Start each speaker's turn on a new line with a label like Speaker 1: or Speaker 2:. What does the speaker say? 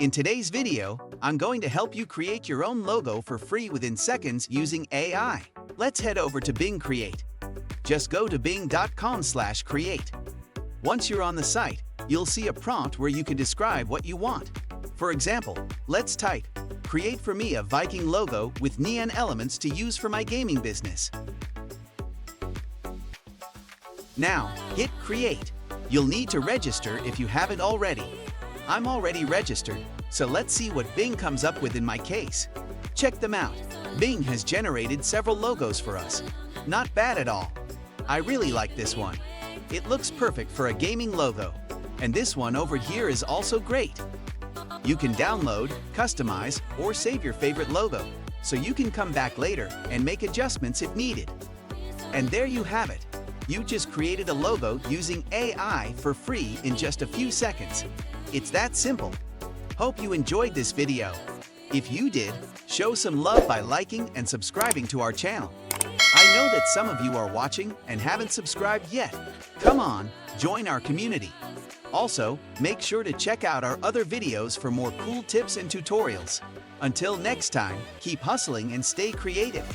Speaker 1: In today's video, I'm going to help you create your own logo for free within seconds using AI. Let's head over to Bing Create. Just go to bing.com/create. Once you're on the site, you'll see a prompt where you can describe what you want. For example, let's type, "Create for me a Viking logo with neon elements to use for my gaming business." Now, hit Create. You'll need to register if you haven't already. I'm already registered, so let's see what Bing comes up with in my case. Check them out. Bing has generated several logos for us. Not bad at all. I really like this one. It looks perfect for a gaming logo. And this one over here is also great. You can download, customize, or save your favorite logo, so you can come back later and make adjustments if needed. And there you have it. You just created a logo using AI for free in just a few seconds. It's that simple. Hope you enjoyed this video. If you did, show some love by liking and subscribing to our channel. I know that some of you are watching and haven't subscribed yet. Come on, join our community. Also, make sure to check out our other videos for more cool tips and tutorials. Until next time, keep hustling and stay creative.